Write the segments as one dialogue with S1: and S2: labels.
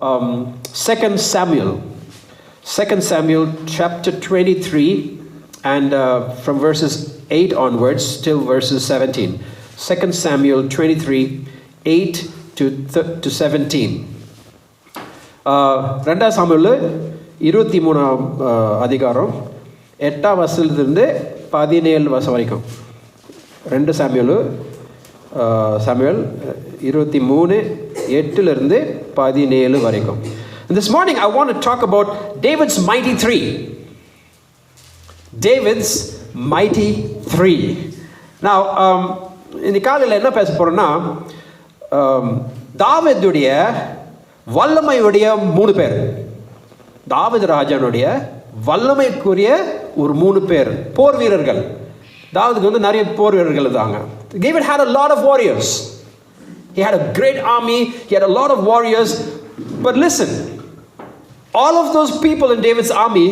S1: 2 Samuel. 2 Samuel chapter 23 and from verses 8 onwards till verses 17. 2 Samuel 23, 8 to 17. 2 Samuel 23ஆம் அதிகாரம் 8ஆம் வசனத்திலிருந்து 17 வசனம் வரைக்கும். 2 சாமுவேல் 23 8லிருந்து 17 வரைக்கும். And this morning I want to talk about David's mighty three. David's mighty three. Now, இந்த காலையில் என்ன பேச போறோம்னா தாவீதுடைய வல்லமையுடைய 3 பேர். தாவீது ராஜாவுடைய வல்லமைக்குரிய ஒரு 3 பேர் போர் வீரர்கள். தாவீதுக்கு வந்து நிறைய போர் வீரர்கள் இருந்தாங்க. David had a lot of warriors. He had a great army. He had a lot of warriors. But listen, all of those people in David's army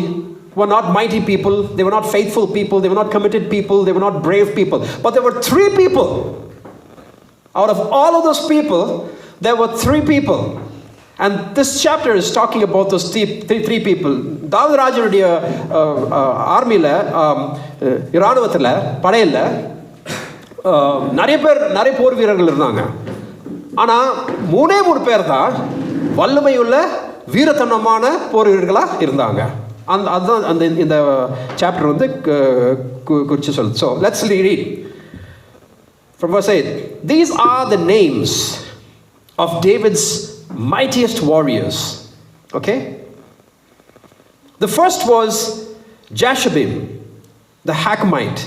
S1: were not mighty people. They were not faithful people. They were not committed people. They were not brave people. But there were 3 people. Out of all of those people, there were 3 people. And this chapter is talking about those three people. தாவீது ராஜனுடைய ஆர்மியில் இராணுவத்தில் படையில் நிறைய போர் வீரர்கள் இருந்தாங்க. ஆனால் 3 பேர் தான் வல்லமையுள்ள வீரத்தனமான போர் வீரர்களாக இருந்தாங்க. அதுதான் அந்த இந்த சாப்டர் வந்து குறித்து சொல்லுது. So let's read from verse 8. These are the names of David's mightiest warriors. Okay? The first was Jashabim, the Hakmite,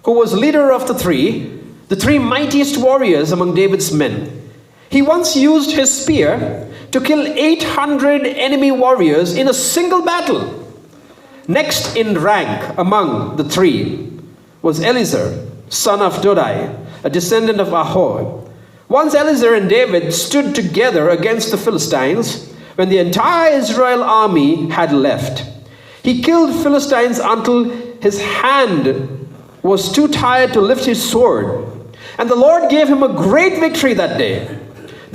S1: who was leader of the 3 mightiest warriors among David's men. He once used his spear to kill 800 enemy warriors in a single battle. Next in rank among the 3 was Eliezer, son of Dodai, a descendant of Ahor. Once Eliezer and David stood together against the Philistines when the entire Israel army had left. He killed Philistines until his hand was too tired to lift his sword, and the Lord gave him a great victory that day.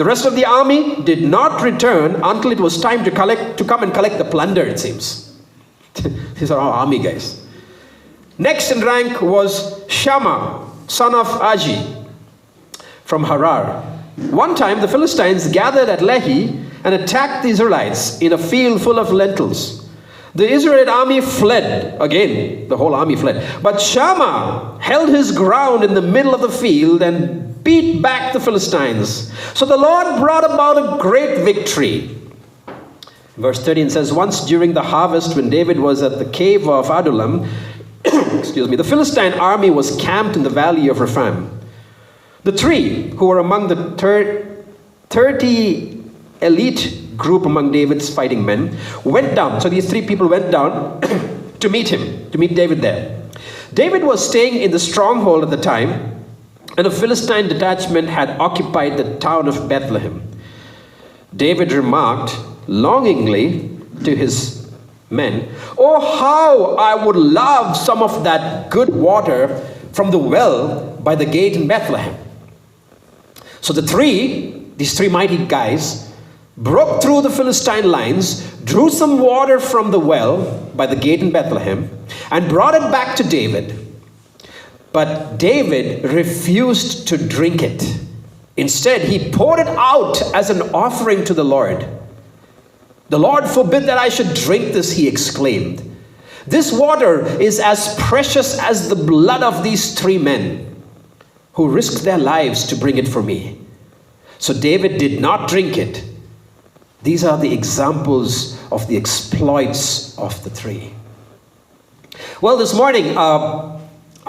S1: The rest of the army did not return until it was time to come and collect the plunder, it seems. These are our army guys. Next in rank was Shammah, son of Agi, from Harar. One time the Philistines gathered at Lehi and attacked the Israelites in a field full of lentils. The Israelite army fled. Again, the whole army fled. But Shammah held his ground in the middle of the field and beat back the Philistines. So the Lord brought about a great victory. Verse 13 says, once during the harvest when David was at the cave of Adullam, the Philistine army was camped in the valley of Rephaim. The 3 who were among the 30 elite group among David's fighting men went down. So these 3 people went down to meet David there. David was staying in the stronghold at the time, and a Philistine detachment had occupied the town of Bethlehem. David remarked longingly to his men, "Oh, how I would love some of that good water from the well by the gate in Bethlehem." So these 3 mighty guys broke through the Philistine lines, drew some water from the well by the gate in Bethlehem, and brought it back to David. But David refused to drink it. Instead, he poured it out as an offering to the Lord. "The Lord forbid that I should drink this," he exclaimed. "This water is as precious as the blood of these 3 men who risked their lives to bring it for me." So David did not drink it. These are the examples of the exploits of the 3. Well, this morning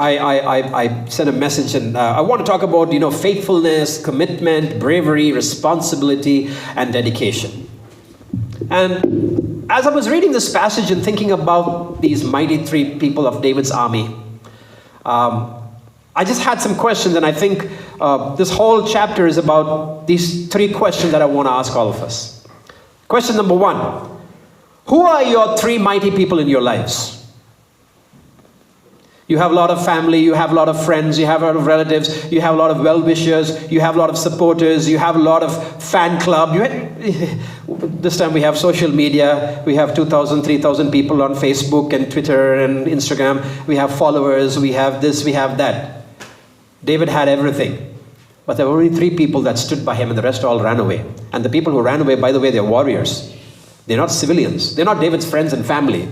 S1: I sent a message, and I want to talk about faithfulness, commitment, bravery, responsibility, and dedication. And as I was reading this passage and thinking about these mighty 3 people of David's army, I just had some questions, and I think this whole chapter is about these 3 questions that I want to ask all of us. Question number 1, who are your 3 mighty people in your lives? You have a lot of family, you have a lot of friends, you have a lot of relatives, you have a lot of well-wishers, you have a lot of supporters, you have a lot of fan club. This time we have social media, we have 2,000, 3,000 people on Facebook and Twitter and Instagram. We have followers, we have this, we have that. David had everything. But there were only 3 people that stood by him and the rest all ran away. And the people who ran away, by the way, they're warriors. They're not civilians. They're not David's friends and family.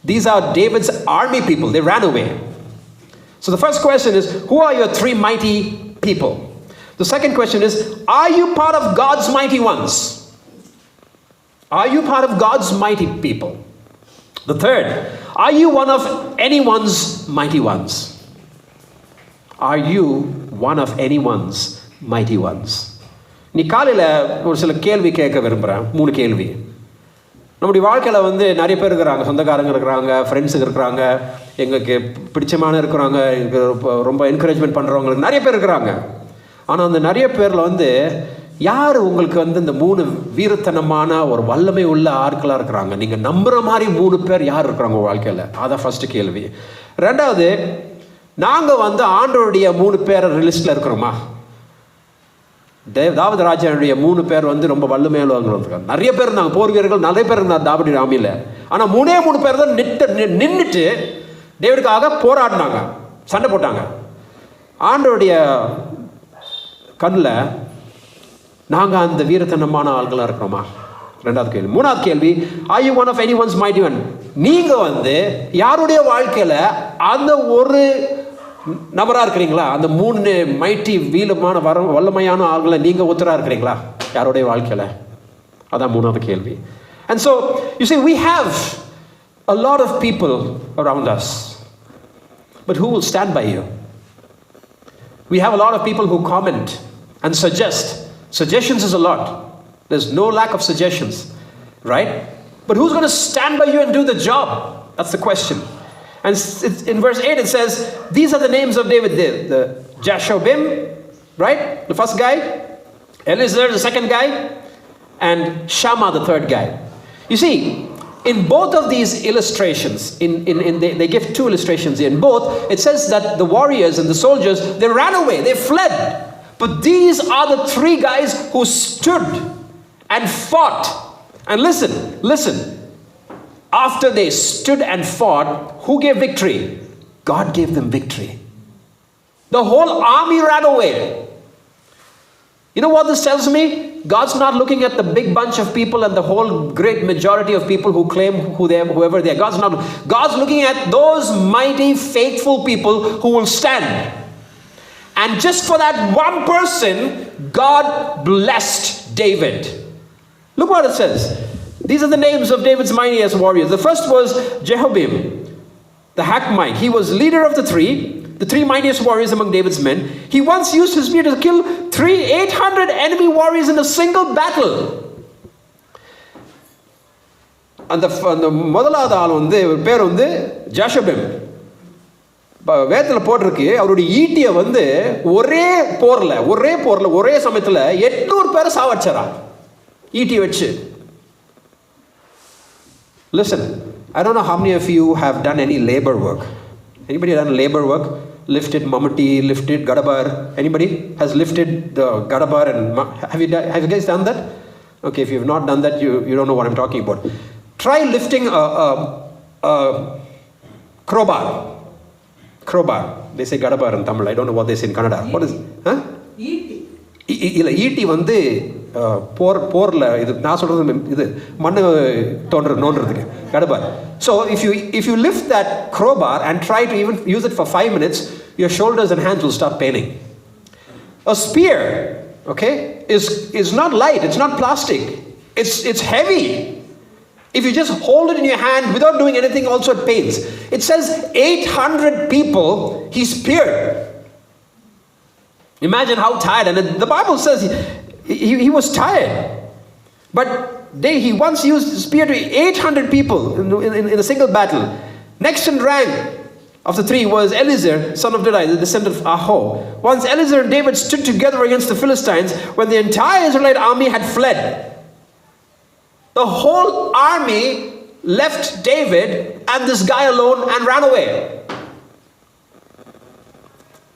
S1: These are David's army people. They ran away. So the first question is, who are your 3 mighty people? The second question is, are you part of God's mighty ones? Are you part of God's mighty people? The third, are you one of anyone's mighty ones? Are you one of anyone's mighty ones? நீ காலையில் ஒரு சில கேள்வி கேட்க விரும்புகிறேன். 3 கேள்வி. நம்முடைய வாழ்க்கையில் வந்து நிறைய பேர் இருக்கிறாங்க, சொந்தக்காரங்க இருக்கிறாங்க, ஃப்ரெண்ட்ஸுங்க இருக்கிறாங்க, எங்களுக்கு பிடிச்சமான இருக்கிறாங்க, எங்களுக்கு ரொம்ப என்கரேஜ்மெண்ட் பண்ணுறவங்களுக்கு நிறைய பேர் இருக்கிறாங்க. ஆனால் அந்த நிறைய பேரில் வந்து யார் உங்களுக்கு வந்து இந்த 3 வீரத்தனமான ஒரு வல்லமை உள்ள ஆட்களாக இருக்கிறாங்க? நீங்கள் நம்புகிற மாதிரி 3 பேர் யார் இருக்கிறாங்க உங்கள் வாழ்க்கையில்? அதான் ஃபஸ்ட்டு கேள்வி. ரெண்டாவது, நாங்கள் வந்து ஆண்டவருடைய 3 பேர் லிஸ்ட்டில் இருக்கிறோமா? தாவீது ராஜாவுடைய 3 பேர் வந்து ரொம்ப வல்லமையுள்ளவங்க. நிறைய பேர் இருந்தாங்க, போர் வீரர்கள் நிறைய பேர் இருந்தாங்க தாவீது ஆர்மியில். ஆனால் 3 பேர் தான் நின்றுட்டு டேவிடுக்காக போராடினாங்க, சண்டை போட்டாங்க. ஆண்டவருடைய கண்ணில் நாங்கள் அந்த வீரத்தனமான ஆள்களாக இருக்கிறோமா? ரெண்டாவது கேள்வி. மூணாவது கேள்வி, are you one of any ones mighty one? நீங்கள் வந்து யாருடைய வாழ்க்கையில் அந்த ஒரு நபராக இருக்கிறீங்களா? அந்த 3 மைட்டி வீலமான வல்லமையான ஆள்களை நீங்கள் ஒத்தராக இருக்கிறீங்களா யாருடைய வாழ்க்கையில்? அதான் மூணாவது கேள்வி. And so, you see, we have a lot of people around us. But who will stand by you? We have a lot of people who comment and suggest. Suggestions is a lot. There's no lack of suggestions, right? But who's going to stand by you and do the job? That's the question. And in verse 8 it says, these are the names of David. The Jashobim, right? The first guy. Eliezer, the second guy. And Shammah, the third guy. You see, in both of these illustrations, they give 2 illustrations here. In both, it says that the warriors and the soldiers, they ran away, they fled. But these are the 3 guys who stood and fought. And listen. After they stood and fought, who gave victory? God gave them victory. The whole army ran away. You know what this tells me? God's not looking at the big bunch of people and the whole great majority of people who claim whoever they are. God's looking at those mighty, faithful people who will stand. And just for that one person, God blessed David. Look what it says. These are the names of David's mightiest warriors. The first was Jehobim, the Hackmite. He was leader of the 3 mightiest warriors among David's men. He once used his spear to kill 800 enemy warriors in a single battle. அந்த முதலாவது ஆள் வந்து பேர் வந்து ஜாஷபிம். வேதத்தில் போட்டிருக்கு, அவருடைய ஈட்டியை வந்து ஒரே போரில் ஒரே சமயத்தில் 800 பேரை சாவடிச்சாரா ஈட்டி வச்சு. Listen, I don't know how many of you have done any labor work. Anybody done labor work? Lifted Mamati, lifted Gadabar. Anybody has lifted the Gadabar? And have you guys done that? Okay, if you have not done that, you don't know what I'm talking about. Try lifting a crowbar. They say Gadabar in Tamil. I don't know what they say in Kannada. What is it? Huh? ஈட்டி வந்து போரில் இது நான் சொல்கிறது இது மண்ணு நோண்டுறதுக்கு கடபார். So if you lift that crowbar and try to even use it for 5 minutes, your shoulders and hands will start paining. A spear, okay, is not light. It's not plastic. It's heavy. If you just hold it in your hand without doing anything, also it pains. It says 800 people he speared. Imagine how tired. And the Bible says he was tired. But he once used the spear to 800 people in a single battle. Next in rank of the 3 was Eliezer, son of Dodai, the descendant of Aho. Once Eliezer and David stood together against the Philistines when the entire Israelite army had fled. The whole army left David and this guy alone and ran away.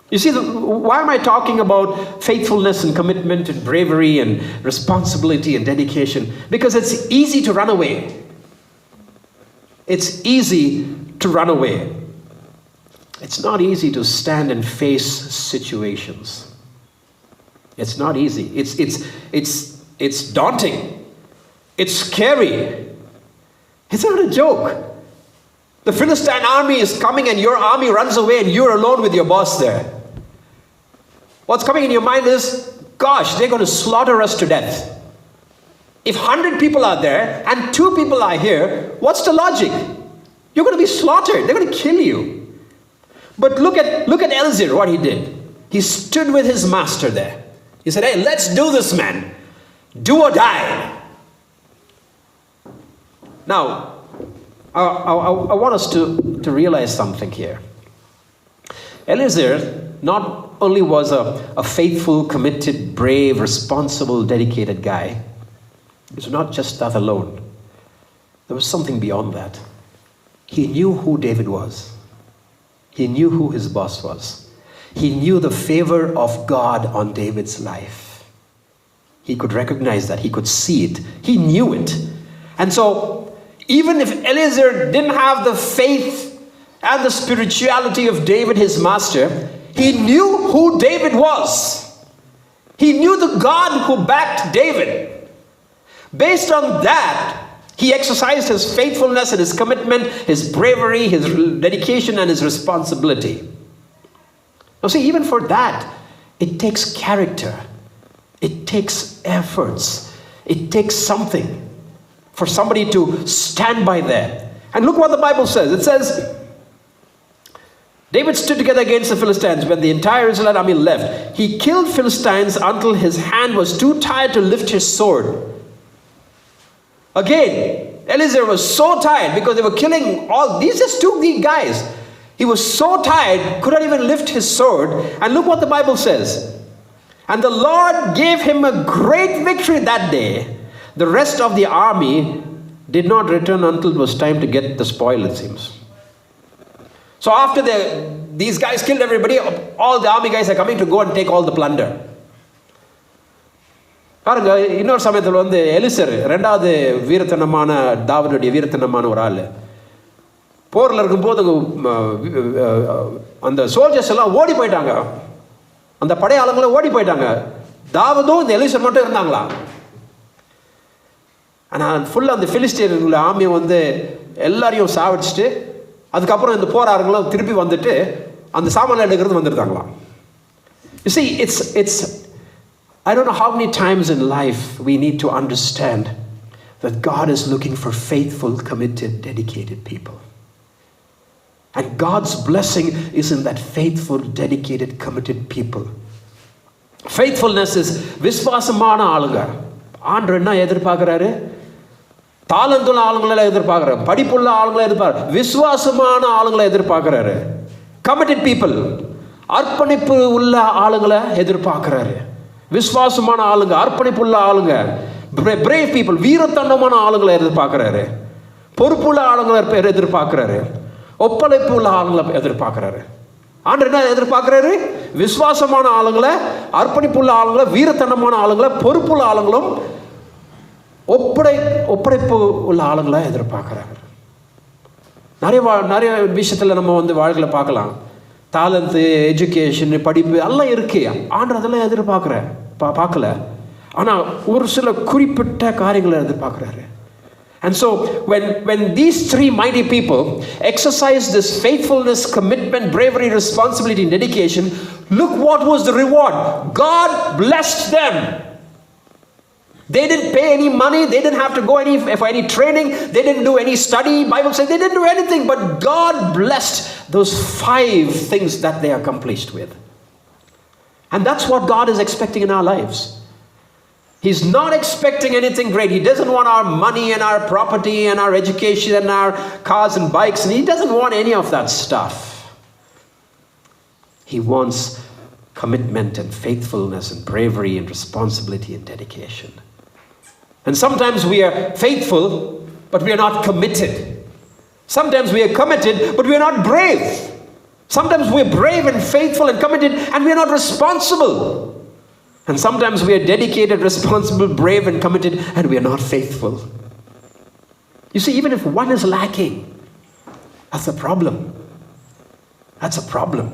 S1: You see, why am I talking about faithfulness and commitment and bravery and responsibility and dedication? Because it's easy to run away. It's easy to run away. It's not easy to stand and face situations. It's not easy. It's daunting. It's scary. It's not a joke. The Philistine army is coming and your army runs away and you're alone with your boss there. What's coming in your mind is, gosh, they're going to slaughter us to death. If 100 people are there and 2 people are here, what's the logic? You're going to be slaughtered. They're going to kill you. But look at Eliezer, what he did. He stood with his master there. He said, hey, let's do this, man. Do or die. Now, I want us to realize something here. Eliezer not only was a faithful, committed, brave, responsible, dedicated guy. It was not just that alone. There was something beyond that. He knew who David was. He knew who his boss was. He knew the favor of God on David's life. He could recognize that. He could see it. He knew it. And so, even if Eliezer didn't have the faith and the spirituality of David, his master, he knew who David was. He knew the God who backed David. Based on that, he exercised his faithfulness and his commitment, his bravery, his dedication, and his responsibility. Now see, even for that, it takes character. It takes efforts. It takes something for somebody to stand by that. And look what the Bible says. It says, David stood together against the Philistines when the entire Israelite army left. He killed Philistines until his hand was too tired to lift his sword. Again, Eliezer was so tired because they were killing all these just 2 guys. He was so tired, couldn't even lift his sword. And look what the Bible says. And the Lord gave him a great victory that day. The rest of the army did not return until it was time to get the spoil, it seems. So after these guys killed everybody, all the army guys are coming to go and take all the plunder. பாருங்க, இன்னொரு சமயத்தில் வந்து elixir 2வது வீரத்தனமான தாவீதுடைய வீரத்தனமான ஒரு ஆள் போரில் இருக்கும்போது அந்த சோல்ஜர்ஸ் எல்லாம் ஓடி போயிட்டாங்க. அந்த படையாளங்களும் ஓடி போயிட்டாங்க. தாவீதும் இந்த எலிசர் மட்டும் இருந்தாங்களா. ஆனால் ஃபுல்லாக அந்த பிலிஸ்தீன் ஆர்மி வந்து எல்லாரையும் சாவடிச்சுட்டு அதுக்கப்புறம் இந்த போராளங்களும் திருப்பி வந்துட்டு அந்த சாமான் எடுக்கிறது வந்துருந்தாங்களாம். You see, it's I don't know how many times in life we need to understand that God is looking for faithful, committed, dedicated people. And God's blessing is in that faithful, dedicated, committed people. Faithfulness is விசுவாசமான ஆளுங்க. ஆண்டவர் என்ன எதிர்பார்க்கிறாரு? தாளந்துள்ள ஆளுங்களை எதிர்பார்க்கிறாரு. படிப்புள்ள ஆளுங்களை எதிர்பார்க்கிறாரு. விசுவாசமான ஆளுங்களை எதிர்பார்க்கிறாரு. Committed people. அர்ப்பணிப்பு உள்ள ஆளுங்களை எதிர்பார்க்கிறாரு. விசுவாசமான ஆளுங்க, அர்ப்பணிப்புள்ள ஆளுங்க, brave people, வீரத்தனமான ஆளுங்களை எதிர்பார்க்கிறாரு. பொறுப்புள்ள ஆளுங்களை எதிர்பார்க்கிறாரு. ஒப்படைப்பு உள்ள ஆளுங்களை எதிர்பார்க்கிறாரு. ஆண்டவர் என்ன எதிர்பார்க்கிறாரு? விசுவாசமான ஆளுங்களை, அர்ப்பணிப்புள்ள ஆளுங்களை, வீரத்தனமான ஆளுங்களை, பொறுப்புள்ள ஆளுங்களும் ஒப்படைப்பு உள்ள ஆளுங்களை எதிர்பார்க்கிறாரு. நிறைய விஷயத்தில் நம்ம வந்து வாழ்க்கையில் பார்க்கலாம். டாலண்ட்டு, எஜுகேஷன், படிப்பு எல்லாம் இருக்கு. ஆண்டவர் அதெல்லாம் பார்க்கல. ஆனால் ஒரு சில குறிப்பிட்ட காரியங்களை எதிர்பார்க்குறாரு. And so when these 3 mighty people exercised this faithfulness, commitment, bravery, responsibility, and dedication, look what was the reward. God blessed them. They didn't pay any money. They didn't have to go for any training. They didn't do any study. Bible says they didn't do anything, but God blessed those 5 things that they accomplished with. And that's what God is expecting in our lives. He's not expecting anything great. He doesn't want our money and our property and our education and our cars and bikes. And he doesn't want any of that stuff. He wants commitment and faithfulness and bravery and responsibility and dedication. And sometimes we are faithful, but we are not committed. Sometimes we are committed, but we are not brave. Sometimes we're brave and faithful and committed, and we're not responsible. And sometimes we are dedicated, responsible, brave, and committed, and we are not faithful. You see, even if one is lacking, that's a problem. That's a problem.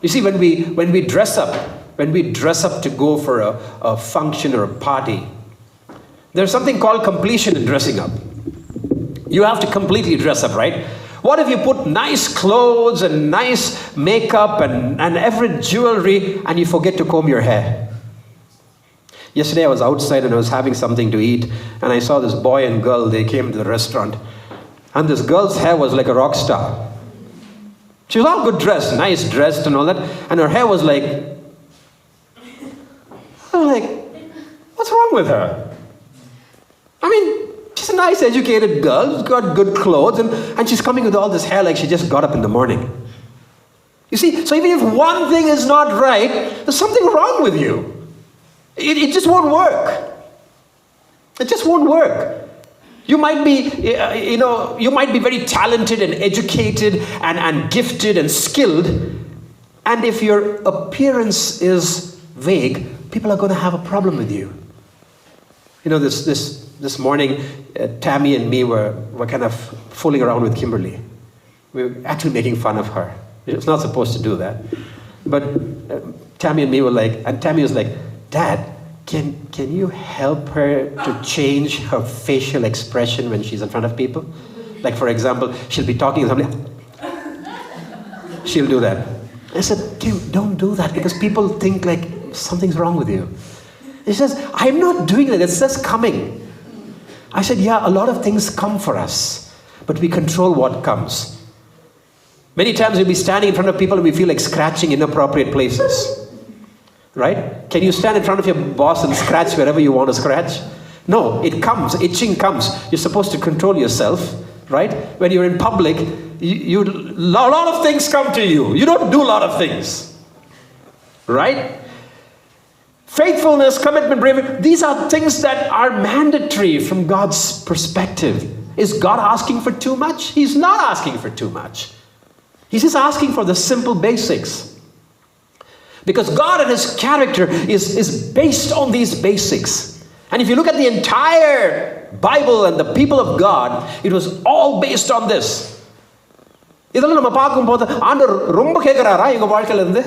S1: You see, when we dress up to go for a function or a party, there's something called completion in dressing up. You have to completely dress up, right? What if you put nice clothes and nice makeup and every jewelry, and you forget to comb your hair? Yesterday I was outside and I was having something to eat, and I saw this boy and girl. They came to the restaurant, and this girl's hair was like a rock star. She was all good dressed, nice dressed and all that, and her hair was like, I'm like, what's wrong with her? I mean, she's a nice educated girl, she's got good clothes, and she's coming with all this hair like she just got up in the morning. You see, so even if one thing is not right, there's something wrong with you. It just won't work. It just won't work. You might be, you might be very talented and educated and gifted and skilled, and if your appearance is vague, people are going to have a problem with you. You know, this morning, Tammy and me were kind of fooling around with Kimberly. We were actually making fun of her. It's not supposed to do that. But Tammy and me were like, and Tammy was like, Dad, can you help her to change her facial expression when she's in front of people? Like, for example, she'll be talking to somebody. She'll do that. I said, Kim, don't do that, because people think like something's wrong with you. He says, I'm not doing that. It's just coming. I said, yeah, a lot of things come for us, but we control what comes. Many times we'll be standing in front of people and we feel like scratching inappropriate places. Right? Can you stand in front of your boss and scratch wherever you want to scratch? No, it comes. Itching comes. You're supposed to control yourself, right? When you're in public, a lot of things come to you. You don't do a lot of things, right? Faithfulness, commitment, bravery, these are things that are mandatory from God's perspective. Is God asking for too much? He's not asking for too much. He's just asking for the simple basics. Because God and His character is based on these basics. And if you look at the entire Bible and the people of God, it was all based on this. இதெல்லாம் நம்ம பார்க்கும்போது ஆண்டவர் ரொம்ப கேட்குறாரா எங்கள் வாழ்க்கையிலேருந்து?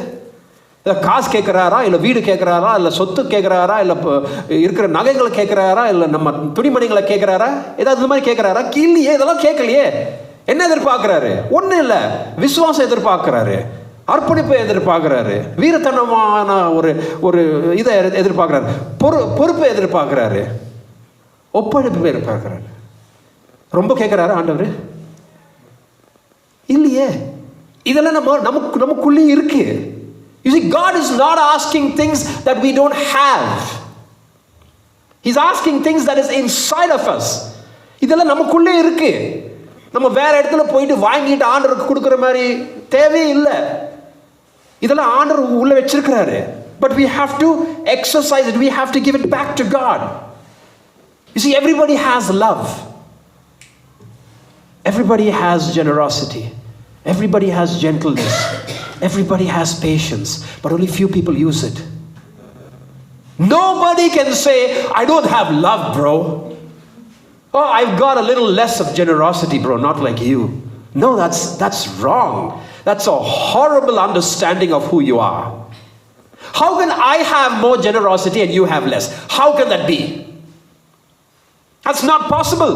S1: இல்லை காசு கேட்குறாரா, இல்லை வீடு கேட்குறாரா, இல்லை சொத்து கேட்குறாரா, இல்லை இருக்கிற நகைகளை கேட்குறாரா, இல்லை நம்ம துணிமணிகளை கேட்குறாரா, ஏதாவது இது மாதிரி கேட்குறாரா? இல்லையே, இதெல்லாம் கேட்கலையே. என்ன எதிர்பார்க்குறாரு? ஒன்றும் இல்லை, விசுவாசம் எதிர்பார்க்குறாரு, அர்ப்பணிப்பை எதிர்பார்க்குறாரு, வீரத்தனமான ஒரு இதை எதிர்பார்க்குறாரு, பொறுப்பை எதிர்பார்க்குறாரு, ஒப்படைப்பை எதிர்பார்க்குறாரு. ரொம்ப கேட்குறாரு ஆண்டவர்? இல்லையே. இதெல்லாம் நமக்குள்ளே இருக்கு. You see, God is not asking things that we don't have. He's asking things that is inside of us. இதெல்லாம் நமக்குள்ளே இருக்கு. நம்ம வேற இடத்துல போயிட்டு வாங்கிட்டு ஆண்டவருக்கு கொடுக்குற மாதிரி தேவையே இல்லை. இதெல்லாம் ஆண்டவர் உள்ள வச்சிருக்கிறாரு. But we have to exercise it. We have to give it back to God. You see, everybody has love. Everybody has generosity. Everybody has gentleness. Everybody has patience. But only few people use it. Nobody can say, I don't have love, bro. Oh, I've got a little less of generosity, bro, not like you. No, that's wrong. That's a horrible understanding of who you are. How can I have more generosity and you have less? How can that be? That's not possible.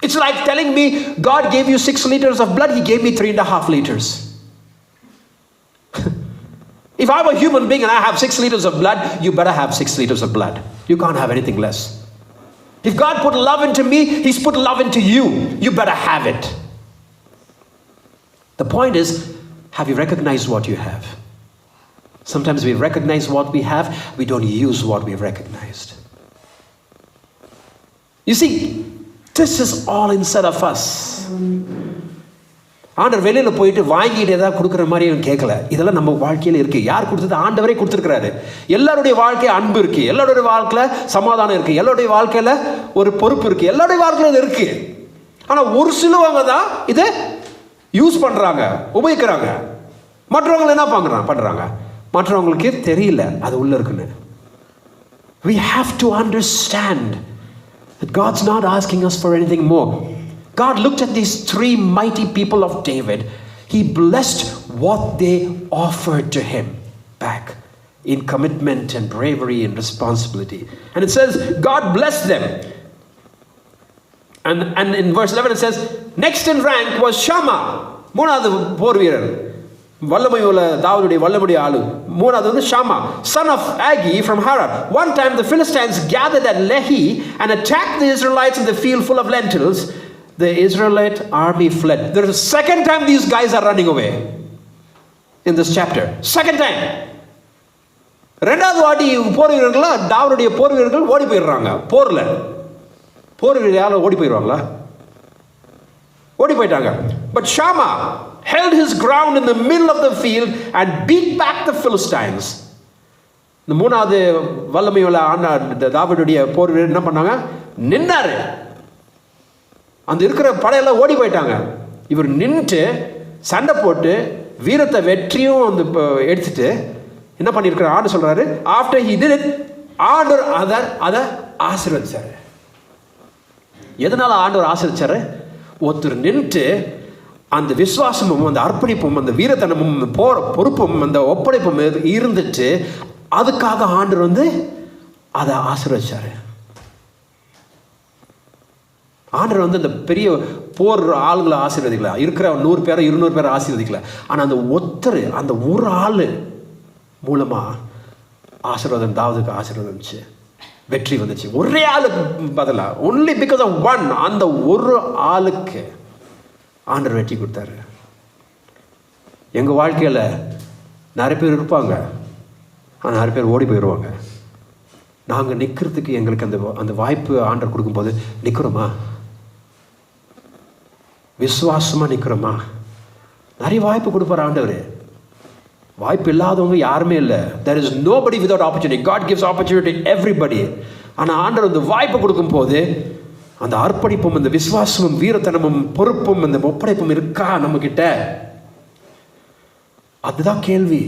S1: It's like telling me God gave you 6 liters of blood, He gave me 3.5 liters. If I'm a human being and I have 6 liters of blood, you better have 6 liters of blood. You can't have anything less. If God put love into me, He's put love into you. You better have it. The point is, have you recognized what you have? Sometimes we recognize what we have, we don't use what we've recognized. You see, this is all inside of us. ஆண்டவர் வெளியில் போயிட்டு வாங்கிட்டு ஏதாவது கொடுக்குற மாதிரி கேட்கல. இதெல்லாம் நம்ம வாழ்க்கையில் இருக்குது. யார் கொடுத்தது? ஆண்டவரே கொடுத்துருக்கிறாரு. எல்லாருடைய வாழ்க்கையில் அன்பு இருக்குது, எல்லாருடைய வாழ்க்கையில் சமாதானம் இருக்குது, எல்லாருடைய வாழ்க்கையில் ஒரு பொறுப்பு இருக்குது, எல்லாருடைய வாழ்க்கையில் இது இருக்குது. ஆனால் ஒரு சிலவங்க தான் இதை யூஸ் பண்ணுறாங்க, உபயோகிக்கிறாங்க. மற்றவங்களை என்ன பண்ணுறாங்க, மற்றவங்களுக்கே தெரியல அது உள்ள இருக்குன்னு. We have to understand that God's not asking us for anything more. God looked at these three mighty people of David. He blessed what they offered to him back in commitment and bravery and responsibility. And it says God blessed them. And in verse 11 it says, next in rank was Shammah. மூணாவது போர் வீரர், வல்லமையுள்ள தாவீதுடைய வல்லமையுடைய ஆளு. மூணாவது வந்து Sharma, son of Agi from Harar. One time the Philistines gathered at Lehi and attacked the Israelites in the field full of lentils. The Israelite army fled. There is a second time these guys are running away in this chapter. Second time. ரெண்டாவது வாட்டி போர் வீரர்கள், தாவீதுடைய போர் வீரர்கள் ஓடி போயிடுறாங்க. போர் வீரர்கள் ஓடி போயிடுவாங்களா? ஓடி போயிட்டாங்க. But Shammah held his ground in the middle of the field and beat back the Philistines. இந்த மூணாவது வல்லமையுள்ள தாவீதுடைய போர் வீரர் என்ன பண்ணாங்க, நின்னாரு. அந்த இருக்கிற படையெல்லாம் ஓடி போயிட்டாங்க. இவர் நின்று சண்டை போட்டு வீரத்தை வெற்றியும் வந்து எடுத்துட்டு என்ன பண்ணியிருக்கிறார், ஆண்டு சொல்றாரு, ஆஃப்டர் ஹி டிட் இட், ஆண்டவர் அதை ஆசீர்வதிச்சாரு. எதனால ஆண்டவர் ஆசீர்வதிச்சாரு? ஒருத்தர் நின்று அந்த விசுவாசமும் அந்த அர்ப்பணிப்பும் அந்த வீரத்தனமும் பொறுப்பும் அந்த ஒப்படைப்பும் இருந்துட்டு அதுக்காக ஆண்டவர் வந்து அதை ஆசீர்வதிச்சாரு. ஆண்டவர் வந்து அந்த பெரிய போர் ஆளுங்களை ஆசீர்வதிக்கல, இருக்கிற 100 பேரை 200 பேரை ஆசீர்வதிக்கல. ஆனால் அந்த ஒருத்தர், அந்த ஒரு ஆள் மூலமா ஆசீர்வாதம், தாவீதுக்கு ஆசீர்வாதம் வந்துச்சு, வெற்றி வந்துச்சு. ஒரே ஆளுக்கு பதிலா, ஒன்லி பிகாஸ் ஆஃப் ஒன், அந்த ஒரு ஆளுக்கு ஆண்டவர் வெற்றி கொடுத்தாரு. எங்கள் வாழ்க்கையில் நிறைய பேர் இருப்பாங்க, ஆனால் நிறைய பேர் ஓடி போயிடுவாங்க. நாங்கள் நிற்கிறதுக்கு எங்களுக்கு அந்த வாய்ப்பு ஆண்டவர் கொடுக்கும்போது நிற்கிறோமா? விசுவாசமாக நிற்கிறோமா? நிறைய வாய்ப்பு கொடுப்பார் ஆண்டவர். வாய்ப்பு இல்லாதவங்க யாருமே இல்லை. There is nobody without opportunity. God gives opportunity to everybody. ஆனால் ஆண்டவர் அந்த வாய்ப்பு கொடுக்கும் போது அந்த அர்ப்பணிப்பும் அந்த விசுவாசமும் வீரத்தனமும் பொறுப்பும் அந்த ஒப்படைப்பும் இருக்கா நம்ம கிட்ட? அதுதான் கேள்வி.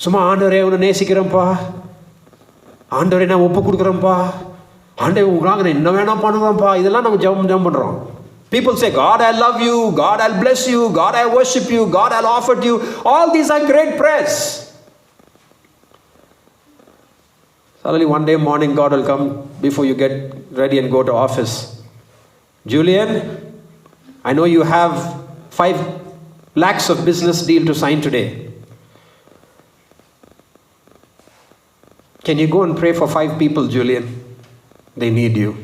S1: சும்மா ஆண்டவரே உன்னை நேசிக்கிறேன்ப்பா, ஆண்டவரே நான் ஒப்பு கொடுக்குறேன்ப்பா, ஆண்டவரே உங்களாக நான் என்ன வேணா பண்ணுவேன்ப்பா, இதெல்லாம் நம்ம ஜெபம் பண்ணுறோம். People say, God, I love you. God, I'll bless you. God, I worship you. God, I'll offer to you. All these are great prayers. Suddenly one day morning, God will come before you get ready and go to office. Julian, I know you have 5 lakhs of business deal to sign today. Can you go and pray for 5 people, Julian? They need you.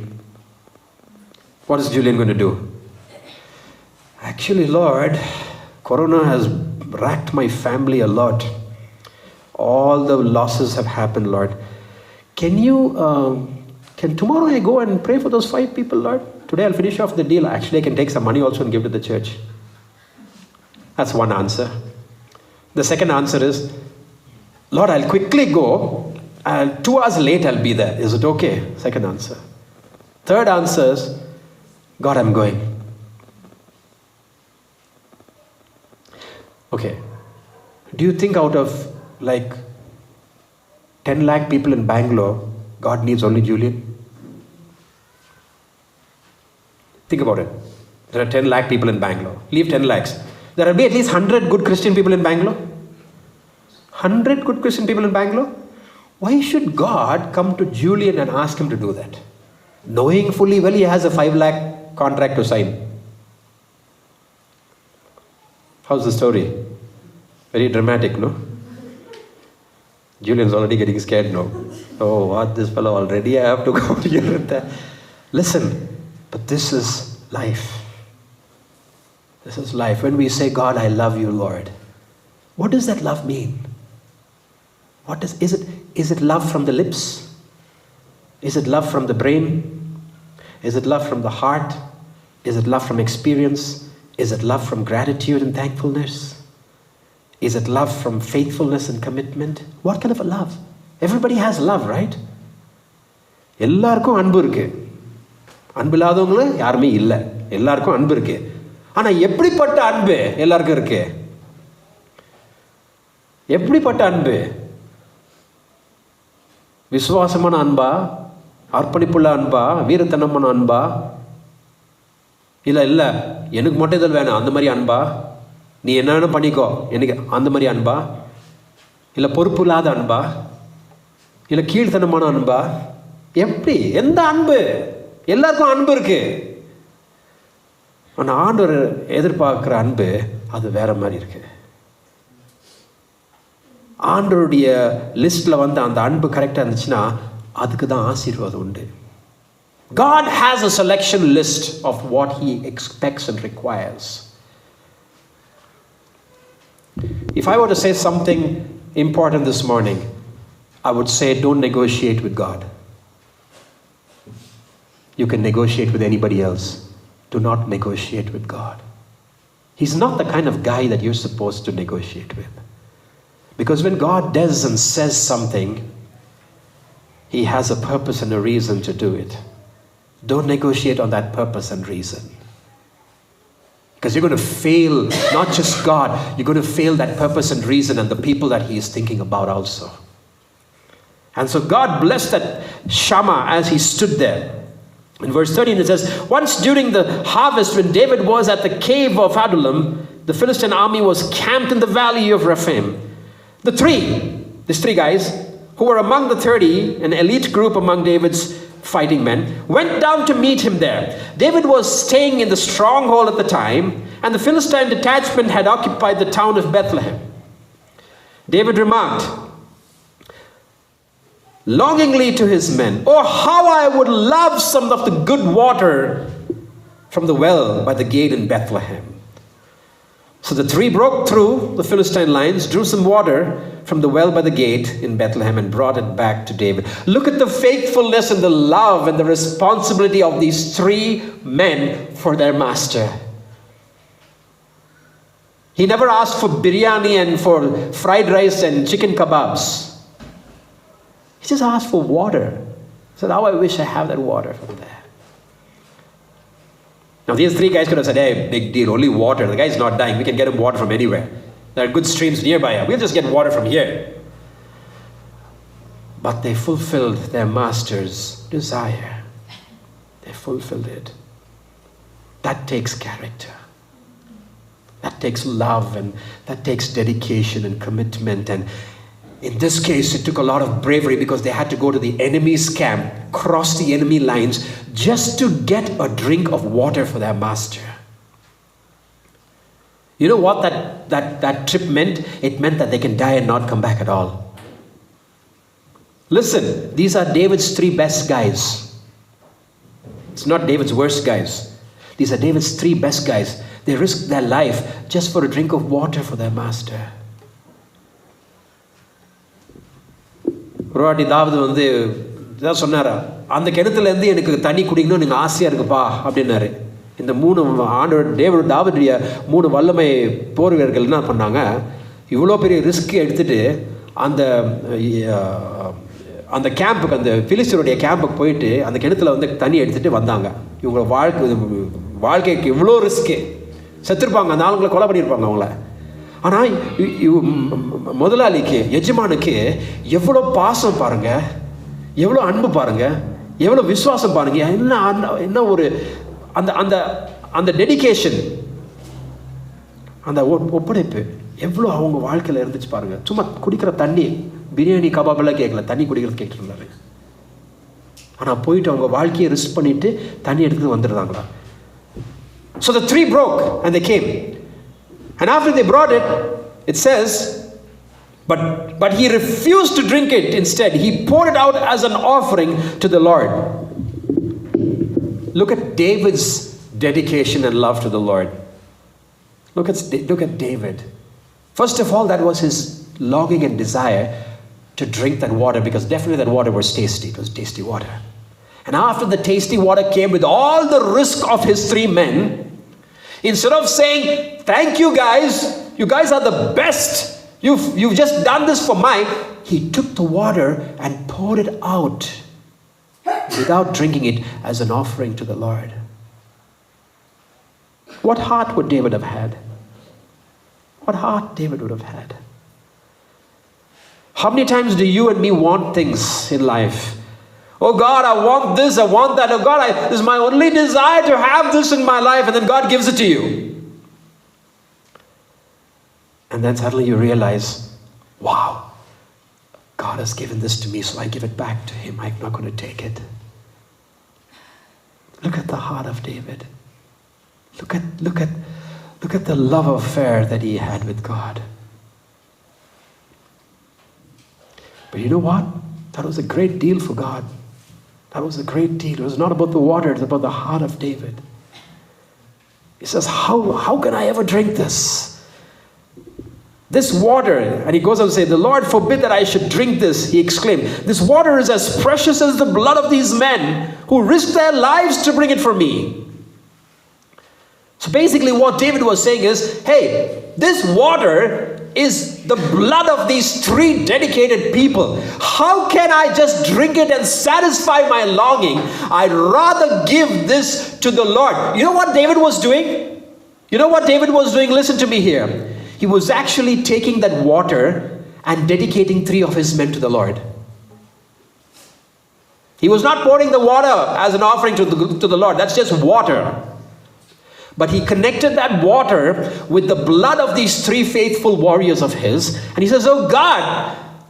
S1: What is Julian going to do? Actually, Lord, Corona has racked my family a lot. All the losses have happened, Lord. Can tomorrow I go and pray for those 5 people, Lord? Today I'll finish off the deal. Actually, I can take some money also and give to the church. That's one answer. The second answer is, Lord, I'll quickly go. 2 hours late I'll be there. Is it okay? Second answer. Third answer is, God, I'm going. Okay. Do you think out of like 10 lakh people in Bangalore, God needs only Julian? Think about it. There are 10 lakh people in Bangalore. Leave 10 lakhs. There will be at least 100 good Christian people in Bangalore. 100 good Christian people in Bangalore. Why should God come to Julian and ask him to do that? Knowing fully well he has a 5 lakh contract to sign. How's the story? Very dramatic, no? Julian's already getting scared now. Oh, what, this fellow already? I have to go here and there. Listen, but this is life. This is life. When we say, God, I love you, Lord, what does that love mean? Is it love from the lips? Is it love from the brain? Is it love from the heart? Is it love from experience? Is it love from gratitude and thankfulness? Is it love from faithfulness and commitment? What kind of a love? Everybody has love, right? எல்லாருக்கும் அன்பு இருக்கு. அன்பு இல்லாதவங்களும் யாருமே இல்லை. எல்லாருக்கும் அன்பு இருக்கு. ஆனா எப்படிப்பட்ட அன்பு எல்லாருக்கும் இருக்கு? எப்படிப்பட்ட அன்பு? விசுவாசமான அன்பா, அர்ப்பணிப்புள்ள அன்பா, வீரத்தனமான அன்பா, இல்ல எனக்கு மட்டும் இதில் வேணும் அந்த மாதிரி அன்பா, நீ என்னன்னு பண்ணிக்கோ எனக்கு அந்த மாதிரி அன்பா, இல்லை பொறுப்பு இல்லாத அன்பா, இல்லை கீழ்த்தனமான அன்பா? எப்படி? எந்த அன்பு? எல்லாருக்கும் அன்பு இருக்கு. ஆனால் ஆண்டவர் எதிர்பார்க்குற அன்பு அது வேற மாதிரி இருக்கு. ஆண்டவருடைய லிஸ்ட்டில் வந்து அந்த அன்பு கரெக்டாக இருந்துச்சுன்னா அதுக்கு தான் ஆசீர்வாதம் உண்டு. God has a selection list of what He expects and requires. If I were to say something important this morning, I would say don't negotiate with God. You can negotiate with anybody else. Do not negotiate with God. He's not the kind of guy that you're supposed to negotiate with. Because when God does and says something, He has a purpose and a reason to do it. Don't negotiate on that purpose and reason. Because you're going to fail, not just God, you're going to fail that purpose and reason and the people that He is thinking about also. And so God blessed that Shammah as he stood there. In verse 13 it says, once during the harvest when David was at the cave of Adullam, the Philistine army was camped in the valley of Rephaim. These three guys, who were among the 30, an elite group among David's fighting men, went down to meet him there. David was staying in the stronghold at the time, and the Philistine detachment had occupied the town of Bethlehem. David remarked longingly to his men, oh, how I would love some of the good water from the well by the gate in Bethlehem. So the three broke through the Philistine lines, drew some water from the well by the gate in Bethlehem, and brought it back to David. Look at the faithfulness and the love and the responsibility of these three men for their master. He never asked for biryani and for fried rice and chicken kebabs. He just asked for water. He said, how I wish I have that water from there. Now these three guys could have said, hey, big deal, only water. The guy's not dying. We can get him water from anywhere. There are good streams nearby. We'll just get water from here. But they fulfilled their master's desire. They fulfilled it. That takes character. That takes love, and that takes dedication and commitment. And in this case, it took a lot of bravery because they had to go to the enemy's camp, cross the enemy lines, just to get a drink of water for their master. You know what that trip meant? It meant that they can die and not come back at all. Listen, these are David's three best guys. It's not David's worst guys. These are David's three best guys. They risked their life just for a drink of water for their master. ஒரு வாட்டி தாவீது வந்து இதான் சொன்னாரா, அந்த கிணத்துலேருந்து எனக்கு தண்ணி குடிக்கணும்னு எனக்கு ஆசையாக இருக்குப்பா அப்படின்னாரு. இந்த தாவீதுடைய 3 வல்லமை போர் வீரர்கள் என்ன பண்ணாங்க, இவ்வளோ பெரிய ரிஸ்க் எடுத்துகிட்டு அந்த கேம்புக்கு, அந்த பிலிஸ்தருடைய கேம்புக்கு போயிட்டு அந்த கிணத்துல வந்து தண்ணி எடுத்துகிட்டு வந்தாங்க. இவங்க வாழ்க்கைக்கு இவ்வளோ ரிஸ்க்கு, செத்துருப்பாங்க, அந்த ஆளுங்களை கொலை பண்ணியிருப்பாங்க அவங்கள. ஆனால் முதலாளிக்கு, எஜமானுக்கு எவ்வளோ பாசம் பாருங்க, எவ்வளோ அன்பு பாருங்க, எவ்வளோ விசுவாசம் பாருங்க, என்ன ஒரு அந்த டெடிகேஷன், அந்த ஒப்படைப்பு எவ்வளோ அவங்க வாழ்க்கையில் இருந்துச்சு பாருங்க. சும்மா குடிக்கிற தண்ணி, பிரியாணி கபாபெல்லாம் கேட்கல, தண்ணி குடிக்கிறது கேட்டுருந்தாரு. ஆனால் போயிட்டு அவங்க வாழ்க்கையை ரிஸ்க் பண்ணிட்டு தண்ணி எடுத்துட்டு வந்துடுறாங்களா. So the three broke and they came. And after they brought it, it says, but he refused to drink it. Instead, he poured it out as an offering to the Lord. Look at David's dedication and love to the Lord. Look at David. First of all, that was his longing and desire to drink that water, because definitely that water was tasty. It was tasty water. And after the tasty water came with all the risk of his 3 men, instead of saying, thank you guys are the best, you've just done this for mine, he took the water and poured it out without drinking it as an offering to the Lord. What heart would David have had? What heart David would have had? How many times do you and me want things in life? Oh God, I want this, I want that. Oh God, this is my only desire to have this in my life, and then God gives it to you. And then suddenly you realize, wow, God has given this to me, so I give it back to him. I'm not going to take it. Look at the heart of David. Look at the love affair that he had with God. But you know what? That was a great deal for God. That was a great deal. It was not about the water, it's about the heart of David. He says, how can I ever drink this? This water, and he goes on to say, the Lord forbid that I should drink this, he exclaimed. This water is as precious as the blood of these men who risked their lives to bring it for me. So basically what David was saying is, hey, this water is the blood of these 3 dedicated people. How can I just drink it and satisfy my longing? I'd rather give this to the Lord. You know what David was doing? Listen to me here. He was actually taking that water and dedicating 3 of his men to the Lord. He was not pouring the water as an offering to the Lord. That's just water. But he connected that water with the blood of these 3 faithful warriors of his. And he says, oh God,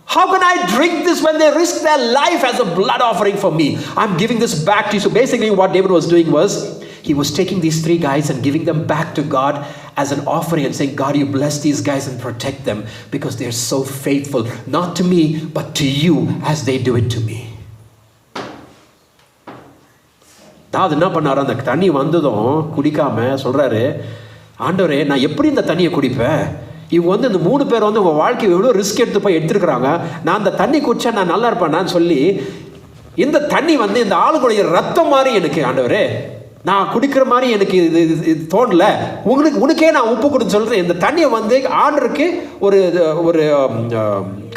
S1: how can I drink this when they risk their life as a blood offering for me? I'm giving this back to you. So basically what David was doing was, he was taking these 3 guys and giving them back to God as an offering and saying, God, you bless these guys and protect them because they're so faithful, not to me, but to you as they do it to me. அதாவது என்ன பண்ணார், அந்த தண்ணி வந்ததும் குடிக்காம சொல்றாரு, ஆண்டவரே நான் எப்படி இந்த தண்ணியை குடிப்பேன்? இவங்க இந்த 3 பேர் உங்க வாழ்க்கையை எவ்வளோ ரிஸ்க் எடுத்து போய் எடுத்துருக்குறாங்க, நான் அந்த தண்ணி குடிச்சா நான் நல்லா இருப்பேன்னு சொல்லி, இந்த தண்ணி இந்த ஆளுடைய ரத்தம் மாதிரி எனக்கு ஆண்டவரே, நான் குடிக்கிற மாதிரி எனக்கு இது தோணல, உனக்கே நான் ஒப்பு கொடுத்து சொல்கிறேன். இந்த தண்ணியை ஆண்டருக்கு ஒரு ஒரு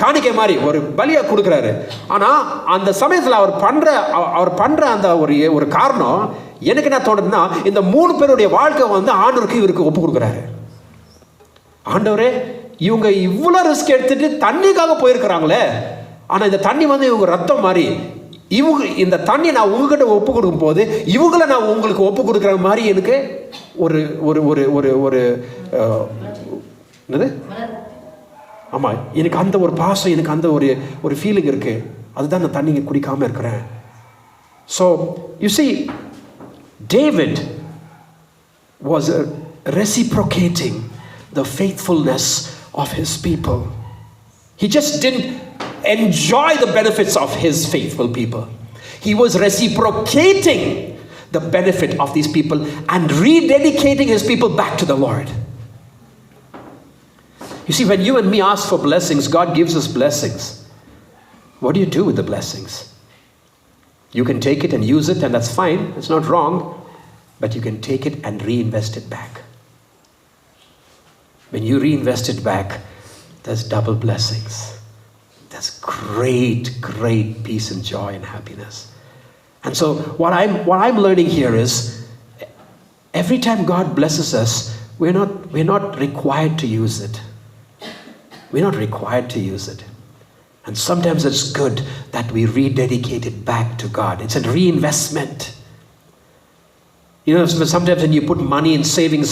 S1: காணிக்கை மாதிரி ஒரு பலியாக கொடுக்குறாரு. ஆனால் அந்த சமயத்தில் அவர் பண்ணுற அந்த ஒரு காரணம் எனக்கு என்ன தோணுதுன்னா, இந்த 3 பேருடைய வாழ்க்கை ஆண்டருக்கு இவருக்கு ஒப்பு கொடுக்குறாரு. ஆண்டவரே, இவங்க இவ்வளோ ரிஸ்க் எடுத்துட்டு தண்ணிக்காக போயிருக்கிறாங்களே, ஆனால் இந்த தண்ணி இவங்க ரத்தம் மாதிரி, இந்த தண்ணி நான் உங்ககிட்ட ஒப்பு கொடுக்கும் போது இவங்களை நான் உங்களுக்கு ஒப்பு கொடுக்குற மாதிரி எனக்கு ஒரு ஒரு ஒரு ஒரு ஒரு என்னது, ஆமாம், எனக்கு அந்த ஒரு பாசம், எனக்கு அந்த ஒரு ஃபீலிங் இருக்கு. அதுதான் நான் தண்ணி குடிக்காம இருக்கிறேன். So you see, David was reciprocating the faithfulness of his people. He just didn't enjoy the benefits of his faithful people. He was reciprocating the benefit of these people and rededicating his people back to the Lord. You see, when you and me ask for blessings, God gives us blessings. What do you do with the blessings? You can take it and use it, and that's fine, it's not wrong, but you can take it and reinvest it back. When you reinvest it back, there's double blessings. There's great peace and joy and happiness. And so what I'm learning here is, every time God blesses us, we're not required to use it. We're not required to use it. And sometimes it's good that we rededicate it back to God. It's a reinvestment. You know, sometimes when you put money in savings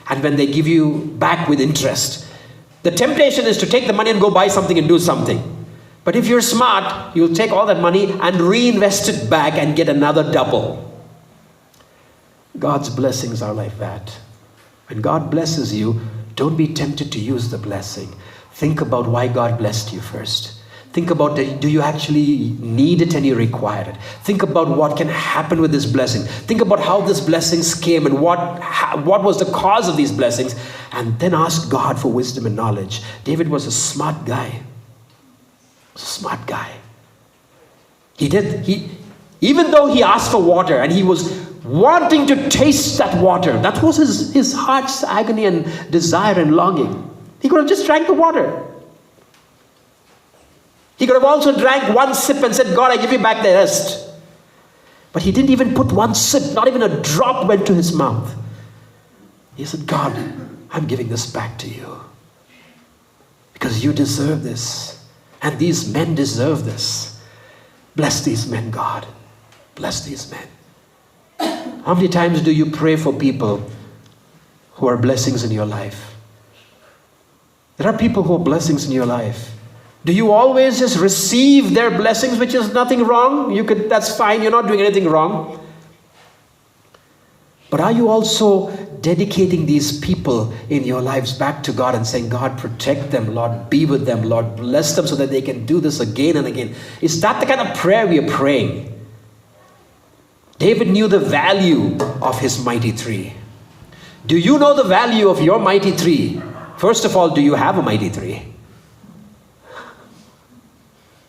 S1: and when they give you back with interest, the temptation is to take the money and go buy something and do something. But if you're smart, you'll take all that money and reinvest it back and get another double. God's blessings are like that. When God blesses you, don't be tempted to use the blessing. Think about why God blessed you first. Think about, do you actually need it and you require it? Think about what can happen with this blessing. Think about how these blessings came and what was the cause of these blessings. And then ask God for wisdom and knowledge. David was a smart guy. Smart guy. Even though he asked for water and he was wanting to taste that water, that was his heart's agony and desire and longing. He could have just drank the water. He could have also drank 1 sip and said, God, I give you back the rest. But he didn't even put 1 sip, not even a drop went to his mouth. He said, God, I'm giving this back to you. Because you deserve this. And these men deserve this. Bless these men, God. Bless these men. How many times do you pray for people who are blessings in your life? There are people who are blessings in your life. Do you always just receive their blessings, which is nothing wrong? That's fine, you're not doing anything wrong. But are you also dedicating these people in your lives back to God and saying, God, protect them, Lord, be with them, Lord, bless them so that they can do this again and again? Is that the kind of prayer we are praying? David knew the value of his mighty tree. Do you know the value of your mighty tree? First of all, do you have a mighty tree?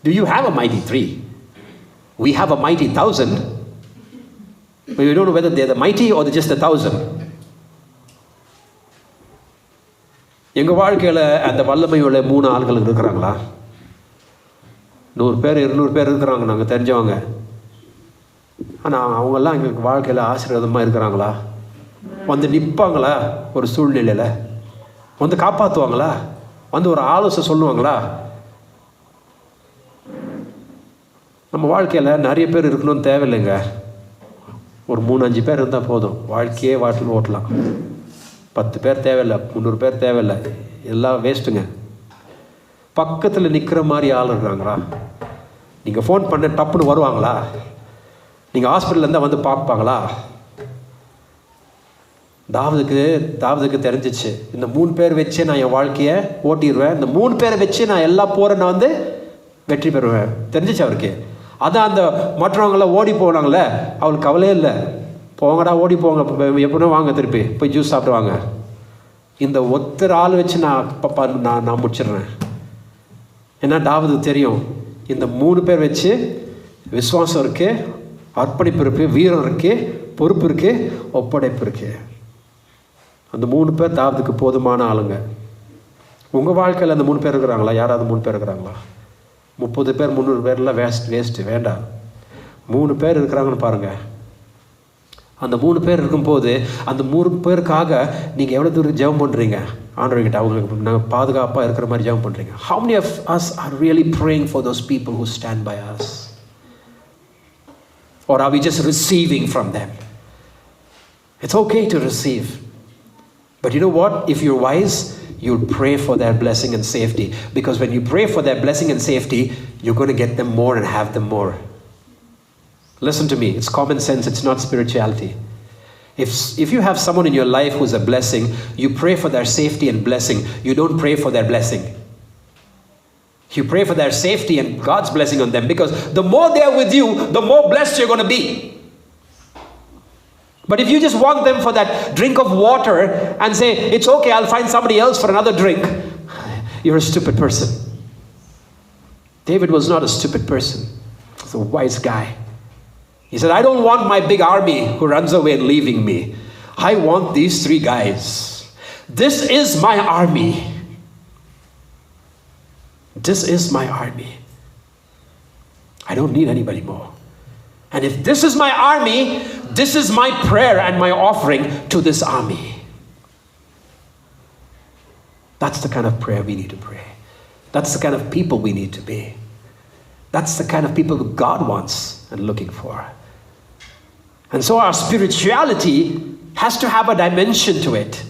S1: Do you have a mighty tree? We have a mighty 1,000. But we don't know whether they're the mighty or they're just 1,000. எங்கள் வாழ்க்கையில் அந்த வல்லமையுள்ள 3 ஆள்கள் இருக்கிறாங்களா? 100 பேர் 200 பேர் இருக்கிறாங்க நாங்கள் தெரிஞ்சவங்க. ஆனால் அவங்கெல்லாம் எங்களுக்கு வாழ்க்கையில் ஆசீர்வாதமாக இருக்கிறாங்களா? வந்து நிற்பாங்களா ஒரு சூழ்நிலையில்? வந்து காப்பாற்றுவாங்களா? வந்து ஒரு ஆலோசனை சொல்லுவாங்களா? நம்ம வாழ்க்கையில் நிறைய பேர் இருக்கணும்னு தேவையில்லைங்க. ஒரு 3-5 பேர் இருந்தால் போதும். வாழ்க்கையே வாழ்க்கையில் ஓட்டலாம். 10 பேர் தேவையில்லை, 300 பேர் தேவையில்லை, எல்லாம் வேஸ்ட்டுங்க. பக்கத்தில் நிற்கிற மாதிரி ஆள் இருக்கிறாங்களா? நீங்கள் ஃபோன் பண்ண டப்புன்னு வருவாங்களா? நீங்கள் ஹாஸ்பிட்டல்லேருந்து வந்து பார்ப்பாங்களா? தாவதுக்கு தெரிஞ்சிச்சு, இந்த 3 பேர் வச்சு நான் என் வாழ்க்கையை ஓட்டிடுவேன், இந்த 3 பேரை வச்சு நான் எல்லா போகிறேன், நான் வந்து வெற்றி பெறுவேன் தெரிஞ்சிச்சு அவருக்கு. அதான் அந்த மற்றவங்களாம் ஓடி போனாங்களே, அவளுக்கு கவலையே இல்லை. போங்கடா, ஓடி போங்க, எப்படின்னா வாங்க, திருப்பி போய் ஜூஸ் சாப்பிடுவாங்க. இந்த ஒத்தர் ஆள் வச்சு நான் முடிச்சிடுறேன். ஏன்னா தாவதுக்கு தெரியும், இந்த 3 பேர் வச்சு விசுவாசம் இருக்குது, அர்ப்பணிப்பு இருக்குது, வீரம் இருக்குது, பொறுப்பு இருக்குது, ஒப்படைப்பு இருக்குது. அந்த 3 பேர் தாவதுக்கு போதுமான ஆளுங்க. உங்கள் வாழ்க்கையில் அந்த 3 பேர் இருக்கிறாங்களா? யாராவது 3 பேர் இருக்கிறாங்களா? 30 பேர் 300 பேர்லாம் வேஸ்ட்டு வேண்டாம். 3 பேர் இருக்கிறாங்கன்னு பாருங்கள். அந்த 3 பேர் இருக்கும்போது அந்த 3 பேருக்காக நீங்கள் எவ்வளோ தூரம் ஜெபம் பண்ணுறீங்க ஆண்டவர்கிட்ட? அவங்களுக்கு நாங்கள் பாதுகாப்பாக இருக்கிற மாதிரி ஜெபம் பண்ணுறீங்க. How many of us are really praying for those people who stand by us? Or are we just receiving from them? It's okay to receive. But you know what? If you're wise, you'll pray for their blessing and safety. Because when you pray for their blessing and safety, you're going to get them more and have them more. Listen to me. It's common sense. It's not spirituality. If you have someone in your life who's a blessing, you pray for their safety and blessing. You don't pray for their blessing. You pray for their safety and God's blessing on them. Because the more they are with you, the more blessed you're going to be. But if you just want them for that drink of water and say, it's okay, I'll find somebody else for another drink, you're a stupid person. David was not a stupid person. He was a wise guy. He said, I don't want my big army who runs away and leaving me. I want these 3 guys. This is my army. This is my army. I don't need anybody more. And if this is my army, this is my prayer and my offering to this army. That's the kind of prayer we need to pray. That's the kind of people we need to be. That's the kind of people that God wants and looking for. And so our spirituality has to have a dimension to it.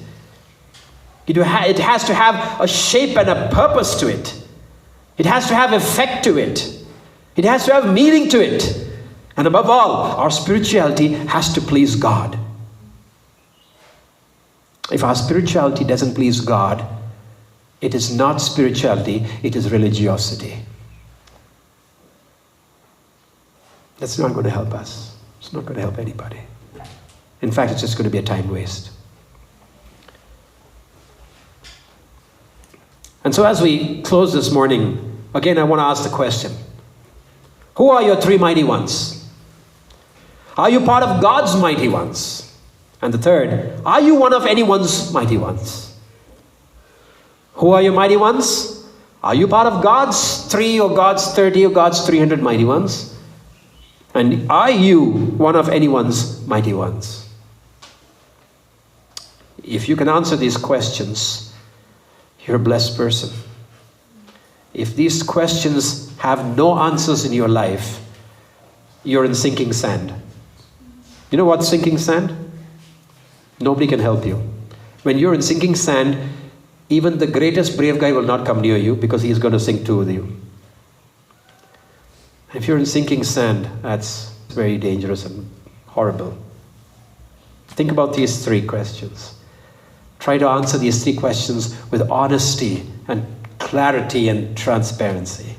S1: It has to have a shape and a purpose to it. It has to have effect to it. It has to have meaning to it. And above all, our spirituality has to please God. If our spirituality doesn't please God, it is not spirituality, it is religiosity. That's not going to help us. It's not going to help anybody. In fact, it's just going to be a time waste. And so as we close this morning, again, I want to ask the question, who are your 3 mighty ones? Are you part of God's mighty ones? And the third, are you one of anyone's mighty ones? Who are your mighty ones? Are you part of God's 3 or God's 30 or God's 300 mighty ones? And are you one of anyone's mighty ones? If you can answer these questions, you're a blessed person. If these questions have no answers in your life, you're in sinking sand. You know what's sinking sand? Nobody can help you. When you're in sinking sand, even the greatest brave guy will not come near you because he's going to sink too with you. If you're in sinking sand, that's very dangerous and horrible. Think about these 3 questions. Try to answer these 3 questions with honesty and clarity and transparency,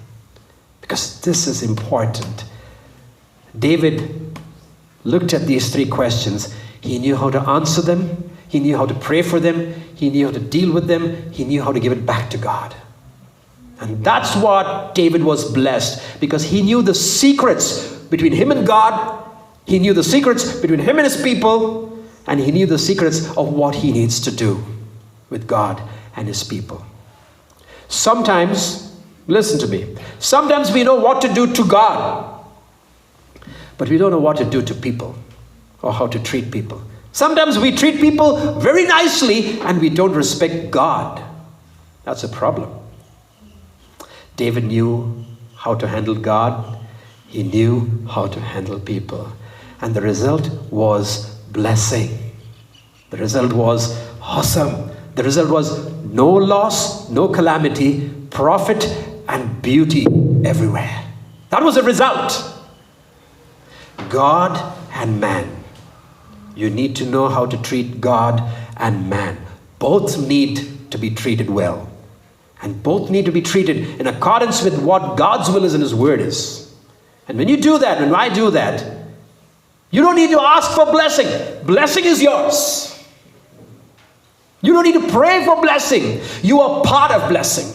S1: because this is important. David looked at these 3 questions. He knew how to answer them. He knew how to pray for them. He knew how to deal with them. He knew how to give it back to God. And that's what David was blessed, because he knew the secrets between him and God. He knew the secrets between him and his people. And he knew the secrets of what he needs to do with God and his people. Sometimes, listen to me, sometimes we know what to do to God, but we don't know what to do to people or how to treat people. Sometimes we treat people very nicely and we don't respect God. That's a problem. David knew how to handle God. He knew how to handle people. And the result was blessing. The result was awesome. The result was no loss, no calamity, profit and beauty everywhere. That was the result. God and man. You need to know how to treat God and man. Both need to be treated well. And both need to be treated in accordance with what God's will is and his word is. And when you do that, when I do that, you don't need to ask for blessing. Blessing is yours. You don't need to pray for blessing. You are part of blessing.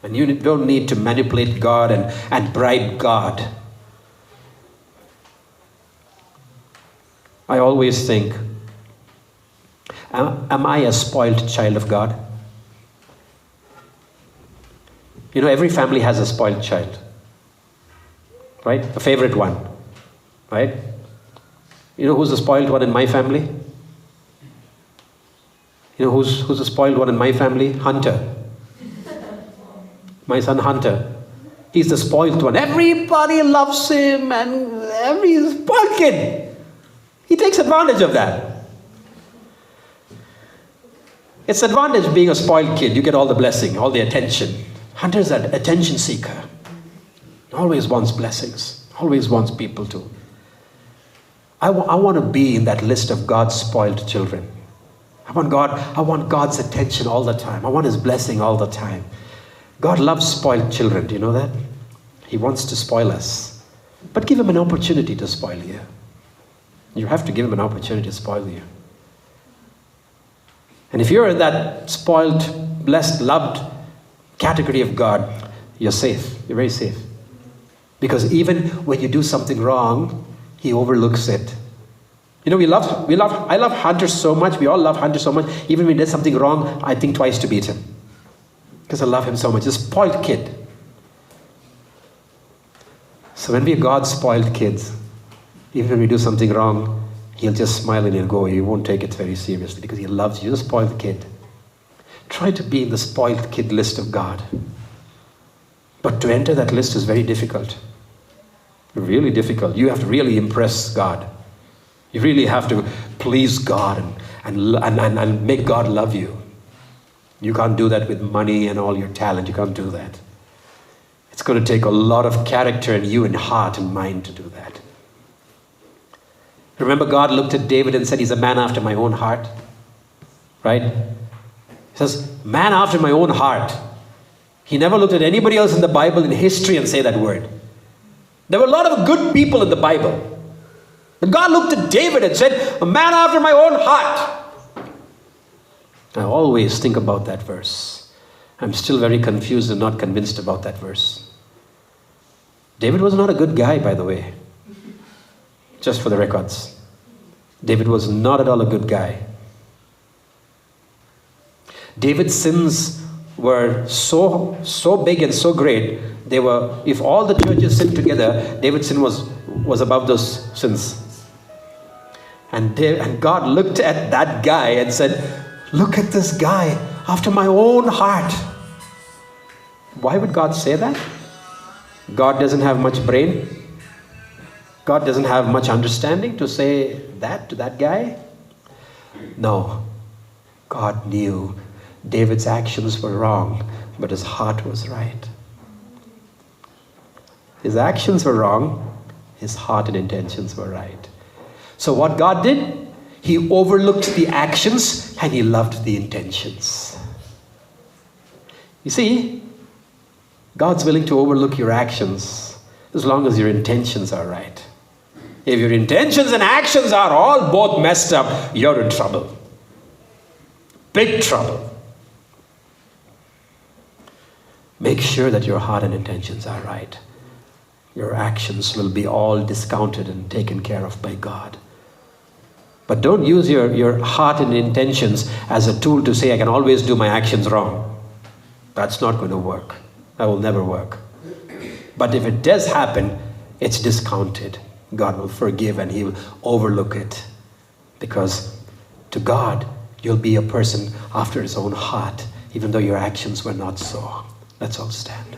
S1: And you don't need to manipulate God and bribe God. I always think, am I a spoiled child of God? You know, every family has a spoiled child. Right? A favorite one. Right? You know who's the spoiled one in my family? You know who's the spoiled one in my family? Hunter. My son Hunter. He's the spoiled one. Everybody loves him and every spoiled kid. He takes advantage of that. It's the advantage of being a spoiled kid. You get all the blessing, all the attention. Hunter's an attention seeker. Always wants blessings. Always wants people to. I want to be in that list of God's spoiled children. I want God's attention all the time. I want his blessing all the time. God loves spoiled children. Do you know that? He wants to spoil us. But give him an opportunity to spoil you. You have to give him an opportunity to spoil you. And if you're in that spoiled, blessed, loved category of God, you're safe. You're very safe. Because even when you do something wrong, he overlooks it. You know, I love Hunter so much. We all love Hunter so much. Even when he does something wrong, I think twice to beat him. Because I love him so much. He's a spoiled kid. So when we're God's spoiled kids, even when we do something wrong, he'll just smile and he'll go. He won't take it very seriously because he loves you. You're a spoiled kid. Try to be in the spoiled kid list of God. But to enter that list is very difficult. Really difficult. You have to really impress God. You really have to please God and make God love you. You can't do that with money and all your talent. You can't do that. It's going to take a lot of character in you and heart and mind to do that. Remember, God looked at David and said, he's a man after my own heart. Right? He says, man after my own heart. He never looked at anybody else in the Bible in history and say that word. There were a lot of good people in the Bible. But God looked at David and said, a man after my own heart. I always think about that verse. I'm still very confused and not convinced about that verse. David was not a good guy, by the way. Just for the records. David was not at all a good guy. David's sins were so big and so great. They were, if all the churches sinned together, David's sin was above those sins. And God looked at that guy and said, look at this guy after my own heart. Why would God say that? God doesn't have much brain. God doesn't have much understanding to say that to that guy. No. God knew David's actions were wrong, but his heart was right. His actions were wrong, his heart and intentions were right. So what God did, he overlooked the actions and he loved the intentions. You see, God's willing to overlook your actions as long as your intentions are right. If your intentions and actions are all both messed up, you're in trouble. Big trouble. Make sure that your heart and intentions are right. Your actions will be all discounted and taken care of by God. But don't use your heart and intentions as a tool to say, I can always do my actions wrong. That's not going to work. That will never work. But if it does happen, it's discounted. God will forgive and he will overlook it. Because to God, you'll be a person after his own heart, even though your actions were not so. Let's all stand.